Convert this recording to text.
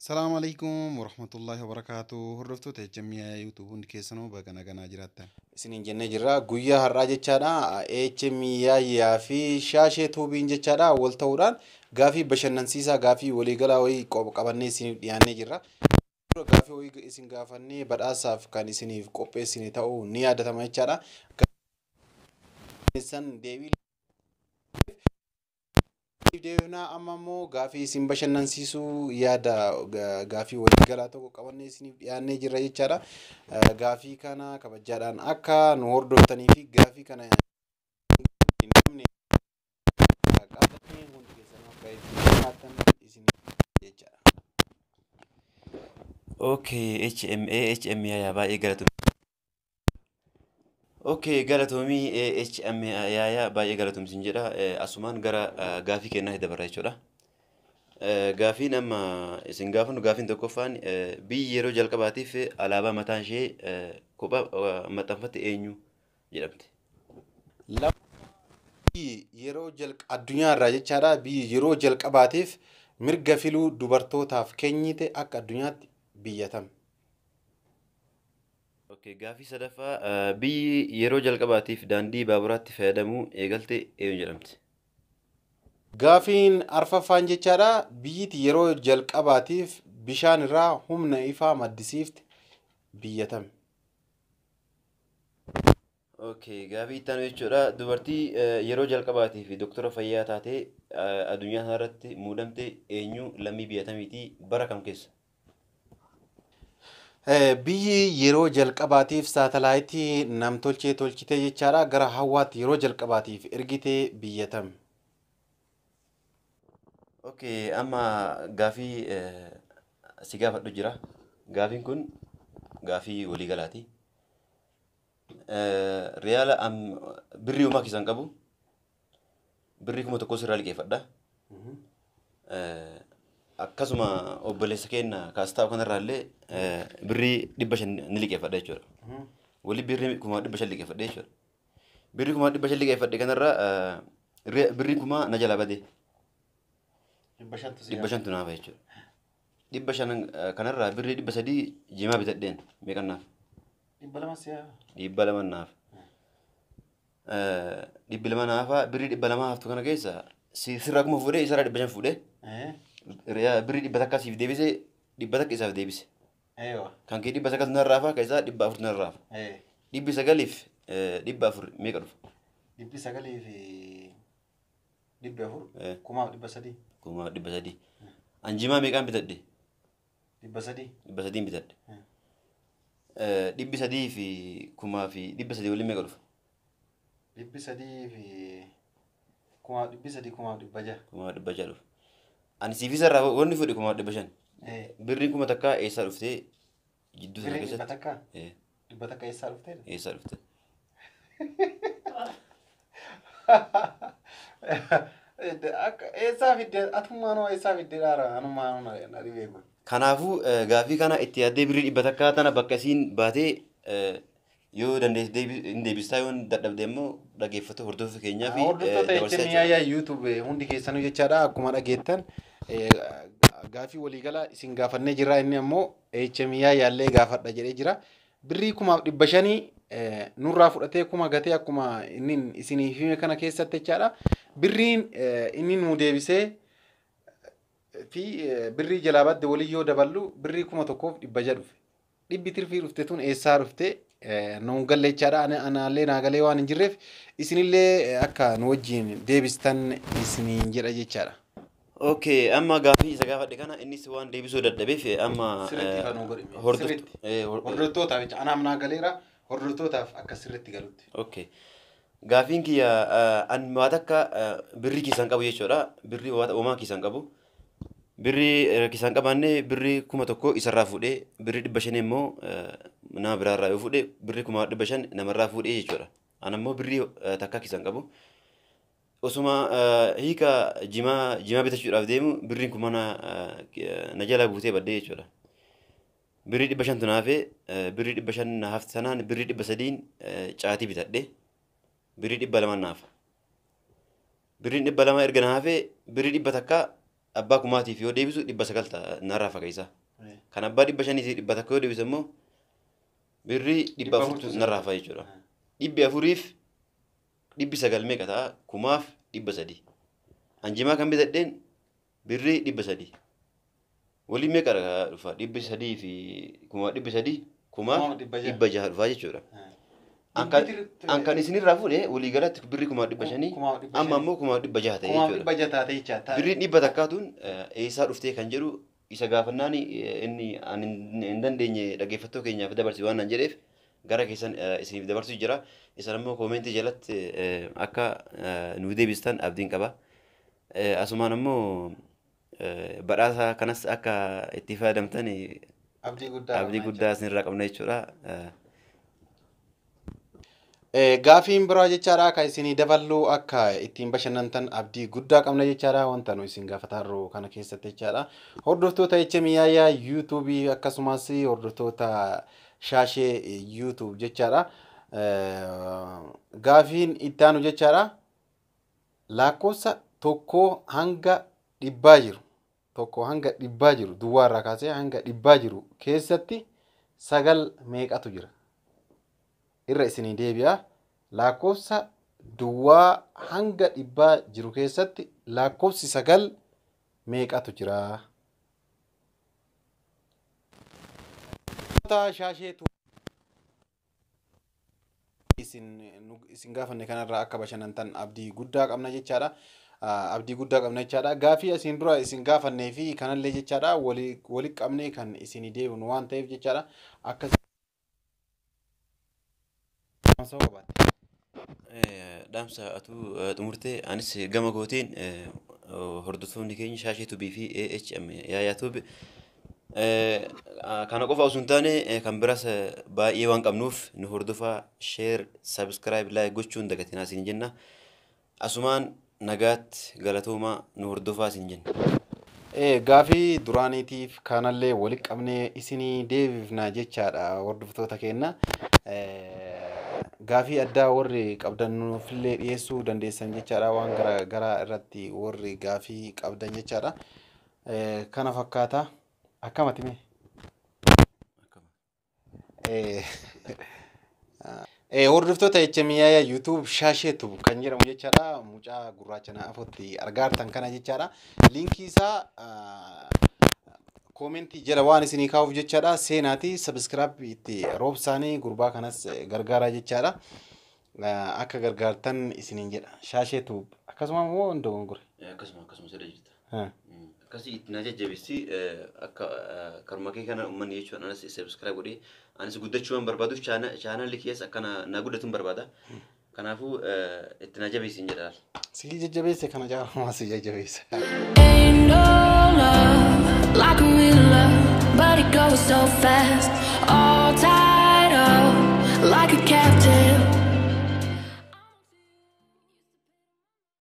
السلام عليكم ورحمة الله وبركاته. هردفتو تجميع يوتيوب hundi keessanuu baga nagaa jiraattan. Isiniin jennee jirra guyyaa har'aa jechaadha. HMI fi shaashee tuubiin jechaadha wal ta'uudhaan gaafii bashannansiisaa gaafii waliigalaa wayii qabannee isiniif dhiyaannee jirra. Gaafii wayii isin gaafannee badhaasaaf kan isiniif qopheessine ta'uu ni yaadatama jechaadha. Deebii deebinaa amma immoo gaafii isin bashannansiisuu yaada gaafii waliigalaa tokko qabannee isiniif dhiyaannee jirra jechaadha. Gaafii kana kabajaadhaan akka nu hordoftanii fi gaafii kana namni qabatanii hundi keessan akka isin isiniif jechaadha. Okay, HMI yaa baay'ee galatoomii. Okay, galatoomii HMI yaa baay'ee galatoomsiin jedha. Asumaan gara gaafii kennaa dabarra jechuudha. Gaafiin amma isin gaafannu gaafiin tokkoffaan biyyi yeroo jalqabaatiif alaabaa mataa ishee kophaa maxxanfatte eenyu jedhamti. Yeroo addunyaa irraa jechaadha biyyi yeroo jalqabaatiif mirga filuu dubartootaaf kennite akka addunyaatti biyyatam. Okay, gaafii sadaffaa biyyi yeroo jalqabaatiif daandii baaburaatti fayyadamuu eegalte eenyu jedhamti. Gaafiin arfaffaan jechaadha biyyiti yeroo jalqabaatiif bishaan irraa humna ifaa maddisiifte biyyatam. Okay, gaafii itti aanu jechuudha dubartii yeroo jalqabaatiif doktora fayyaa taatee addunyaa irratti muudamte eenyu lammii biyyatamiitii bara kam keessa? Biyyi yeroo jalqabaatiif saatalaayitii namtolchee tolchite jechaadha gara hawwaatti yeroo jalqabaatiif ergite biyyatam. Okay, amma gaafii si gaafadhu jira. Gaafiin kun gaafii waliigalaati. Riyaala birrii uumaa keessan qabu. Birrii kuma tokko sirraa liqeeffadha. Akkasuma obboleessa keenya kaastaa kanarraa illee birrii 500 ni liqeeffadha jechuudha. Walii birrii 500 liqeeffadha jechuudha. Birrii 500 liqeeffadhe kanarraa birrii 1000 na jala bade. 500 naafa jechuudha. 500 kanarraa birrii 300 jimaa bitadheen meeqannaaf? 200 naaf. 200 naafa birrii 200 haftu kana keessa sirraa kuma fuudhee isarraa 500 fuudhee birrii 100 takka siif deebisee 100 takka isaaf deebise. Kan kee 100 takka narraafa kan isaa 400 narraafa. 900f 400 meeqa dhufa? 900f 400 kuma 300. Anjimaa meeqaan bitadhe? 300 bitadhe. 300 fi kuma 300 waliin meeqa dhufa? 300 fi kuma 600 dhufa. Ani siifisa irraa wanni fuudhe 500. Birriin kuma takka eessaa dhuftee jidduu sana keessatti? Dhibba takka eessaa dhuftee? Eessaa dhufte? Eessaa fiddee atumaanoo eessaa fiddee dhaara anumaanoo na dhibeeku. Kanaafuu gaafii kana itti yaaddee birrii 100 takka tana bakka isiin baatee yoo dandeesse hin deebistaa yoo dadhabde immoo dhaggeeffatu hordofuu keenyaa fi hordoftoota HMI YouTube hundi keessanuu jechaadha akkuma dhageettan gaafii waliigalaa isin gaafannee jirra inni ammoo HMI yaallee gaafadha jedhee jira birrii 500 nurraa fudhatee kuma gatee akkuma inni isinii hime kana keessatti jechaadha birriin inni nu deebisee fi birrii jalaa badde walii yoo daballu birrii 1,100 dhufe dhibbi tirfii dhufte tun eessaa dhufte nuun galle jechaadha anaallee naagalee waan hin jirreef isinillee akka nu wajjin deebistan isiniin jedha jechaadha. Okay, amma gaafii isa gaafadhe kana innis waan deebisuu dadhabeef amma hordoftootaaf jecha anaaf naagaleera hordoftootaaf akka sirriitti galutti. Okay. Gaafiin kiyya an waan akka birrii keessan qabu jechuudha. Birrii uumaa keessan qabu. Birrii keessan qabaannee birrii 1,000 isarraa fuudhee birrii 500 immoo nama biraarraa yoo fuudhee birrii 500 namarraa fuudhee jechuudha. An ammoo birrii takka keessan qabu. Osuma hiika jimaa bitachuudhaaf deemu birriin kuma na jala buutee baddee jechuudha. Birrii 500 naafee birrii 500 hafte sanaan birrii 300 caatii bitadhee birrii 200 naafa. Birriin 200 erga naafee birrii 100 takka abbaa kumaatiif yoo deebisu 900 narraa fageessa. Kan abbaa 500 fi 100 yoo deebisu immoo birrii 400 narraa fa'a jechuudha. 400f 900 meeqa ta'a? 1300. Anjimaa kan bitadheen birrii 300. Waliin meeqa dhufa? 300 fi 300 600 dhufa jechuudha. Ankan isinirraa fuudhee walii galatti birrii 500 amma immoo 600 ta'e jechuudha. Birriin 100 takkaatuun eessaa dhuftee kan jedhu isa gaafannaan inni hin dandeenye dhaggeeffattoota keenyaaf dabarsi waan naan jedheef gara keessan isiniif dabarsu jira. Isan immoo koomentii jalatti akka nu deebistan abdiin qaba. Asumaan immoo badhaasa kanas akka itti fayyadamtan abdii guddaa isinirraa qabna jechuudha. Gaafiin biraa jechaadha kan isinii dabaluu akka ittiin bashannantan abdii guddaa qabna jechaadha wanta nu isin gaafatarru kana keessatti jechaadha. Hordoftoota HMIyaa YouTube akkasumas hordoftoota Shaashee YouTube jechaadha. Gaafiin itti aanu jechaadha. Lakkoofsa tokko hanga dhibbaa jiru duwwaarraa kaasee hanga dhibbaa jiru keessatti sagal meeqatu jira? Irra isinii deebi'a. Lakkoofsa duwwaa hanga dhibbaa jiru keessatti lakkoofsi sagal meeqatu jira? Shaasheetu isin gaafanne kanarraa akka bashannantan abdii guddaa qabna jechaadha. Gaafii isin dura isin gaafannee fi kanallee jechaadha wali qabnee kan isinii deebinu waan ta'eef jechaadha. Akka dhaamsa atuu xumurtee anis gama gooteen hordoftoonni keenya Shaashee Tubii fi AHM Yaayaa Tubii kana qofa osoo hin taane kan biraas baay'ee waan qabnuuf nu hordofaa share subscribe like gochuun dagatinaa isin jenna. Asumaan nagaatti galatoomaa nu hordofaa isin jenna. Gaafii duraaniitiif kanallee wali qabnee isinii deebifna jechaadha hordoftoota keenya. Gaafii addaa warri qabdan nuufillee dhiyeessuu dandeessan jechaadha waan garaa irratti warri gaafii qabdan jechaadha. Kana fakkaata akkamati mee? Hordoftoota HMIyaa YouTube Shaasheetu kan jedhamu jechaadha. Mucaa gurraacha na afotti argaartan kana jechaadha. Linkii isaa koomentii jala waan isinii kaa'uuf jechaadha. Seenaati subscribe itti roobsaanii gurbaa kanas gargaaraa jechaadha. Akka gargaartan isiniin jedha. Shaasheetu akkasuma moo hin dogongore? Akkasuma sedda jirta. Akkasii itti na jajjabeessi akka karuma kee kana uummanni jechuudha. Anas subscribe godhee anis guddachuu waan barbaaduuf chaanalli keessa akka na guddatuun barbaada. Kanaafuu itti na jabeessi hin jedha. Si jajjabeesse kana jaalamaa si jajjabeessa. Like a real love, but it goes so fast. All